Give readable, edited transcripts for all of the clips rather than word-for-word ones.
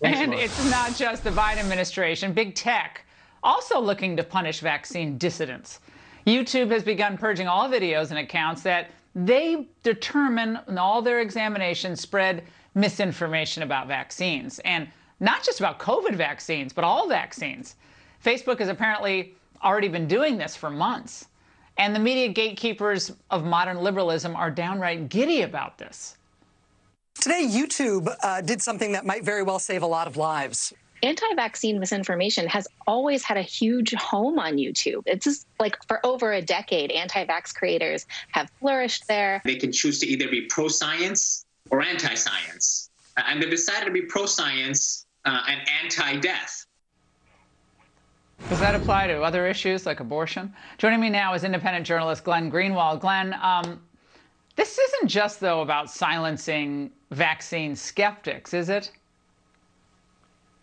And it's not just the Biden administration. Big tech also looking to punish vaccine dissidents. YouTube has begun purging all videos and accounts that they determine in all their examinations spread misinformation about vaccines. And not just about COVID vaccines, but all vaccines. Facebook has apparently already been doing this for months. And the media gatekeepers of modern liberalism are downright giddy about this. Today, YouTube did something that might very well save a lot of lives. Anti-vaccine misinformation has always had a huge home on YouTube. It's just like for over a decade, anti-vax creators have flourished there. They can choose to either be pro-science or anti-science. And they've decided to be pro-science and anti-death. Does that apply to other issues like abortion? Joining me now is independent journalist Glenn Greenwald. Glenn, this isn't just, though, about silencing vaccine skeptics, is it?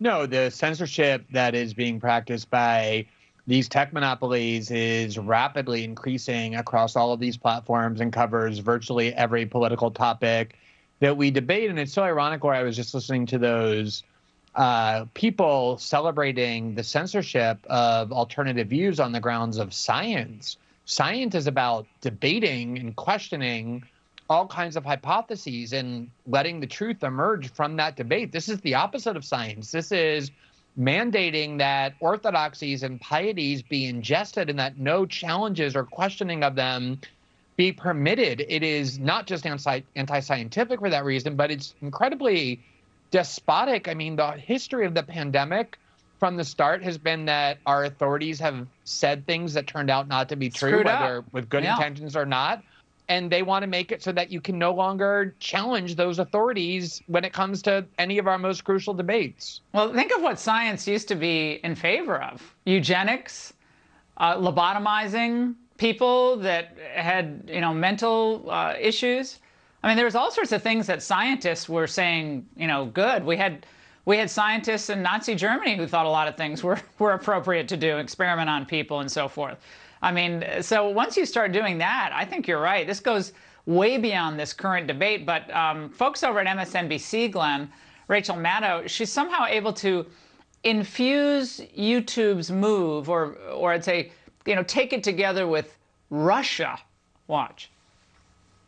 No, the censorship that is being practiced by these tech monopolies is rapidly increasing across all of these platforms and covers virtually every political topic that we debate. And it's so ironic where I was just listening to those people celebrating the censorship of alternative views on the grounds of science. Science is about debating and questioning all kinds of hypotheses and letting the truth emerge from that debate. This is the opposite of science. This is mandating that orthodoxies and pieties be ingested and that no challenges or questioning of them be permitted. It is not just anti-scientific for that reason, but it's incredibly despotic. I mean, the history of the pandemic from the start has been that our authorities have said things that turned out not to be true, whether with good intentions or not. And they want to make it so that you can no longer challenge those authorities when it comes to any of our most crucial debates. Well, think of what science used to be in favor of. Eugenics, lobotomizing people that had, mental issues. I mean, there was all sorts of things that scientists were saying, good. We had scientists in Nazi Germany who thought a lot of things were appropriate to do, experiment on people and so forth. I mean, so once you start doing that, I think you're right. This goes way beyond this current debate. But folks over at MSNBC, Glenn, Rachel Maddow, she's somehow able to infuse YouTube's move, or I'd say, take it together with Russia. Watch.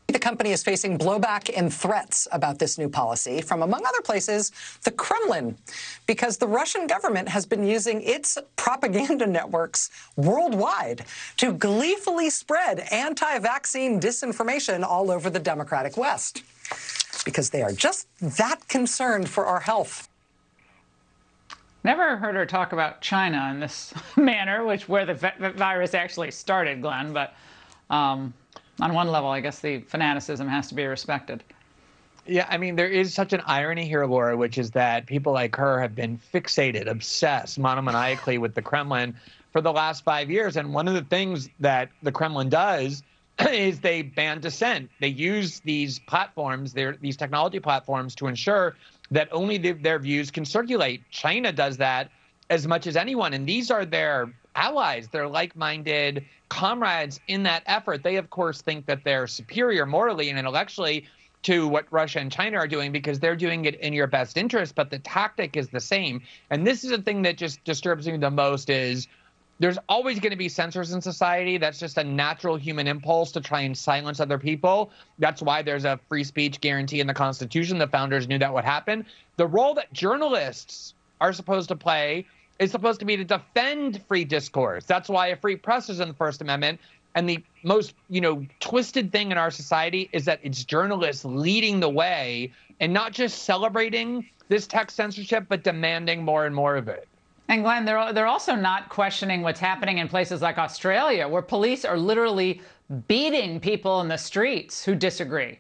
The company is facing blowback and threats about this new policy from, among other places, the Kremlin, because the Russian government has been using its propaganda networks worldwide to gleefully spread anti-vaccine disinformation all over the democratic West, because they are just that concerned for our health. Never heard her talk about China in this manner, where the virus actually started, Glenn, but on one level, I guess the fanaticism has to be respected. Yeah, I mean, there is such an irony here, Laura, which is that people like her have been fixated, obsessed, monomaniacally with the Kremlin for the last 5 years. And one of the things that the Kremlin does is they ban dissent. They use these platforms, these technology platforms, to ensure that only their views can circulate. China does that as much as anyone, and these are their allies. They're like-minded comrades in that effort. They, of course, think that they're superior morally and intellectually to what Russia and China are doing because they're doing it in your best interest, but the tactic is the same. And this is the thing that just disturbs me the most is there's always going to be censors in society. That's just a natural human impulse to try and silence other people. That's why there's a free speech guarantee in the Constitution. The founders knew that would happen. The role that journalists are supposed to play is supposed to be to defend free discourse. That's why a free press is in the First Amendment. And the most, twisted thing in our society is that it's journalists leading the way and not just celebrating this tech censorship, but demanding more and more of it. And Glenn, they're also not questioning what's happening in places like Australia, where police are literally beating people in the streets who disagree.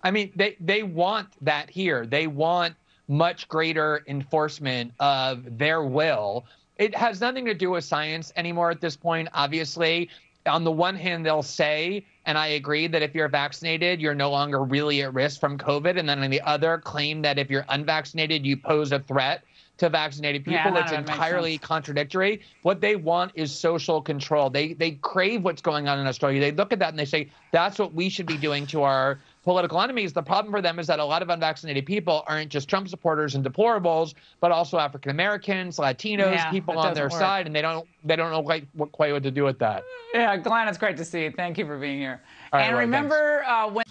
I mean, they want that here. They want much greater enforcement of their will. It has nothing to do with science anymore at this point, obviously. On the one hand, they'll say, and I agree, that if you're vaccinated, you're no longer really at risk from COVID. And then on the other, claim that if you're unvaccinated, you pose a threat to vaccinated people. It's entirely contradictory. What they want is social control. They crave what's going on in Australia. They look at that and they say, that's what we should be doing to our political enemies. The problem for them is that a lot of unvaccinated people aren't just Trump supporters and deplorables, but also African Americans, Latinos, people on their side, and they don't know quite what to do with that. Yeah, Glenn, it's great to see you. Thank you for being here. All right, and Laura, remember when.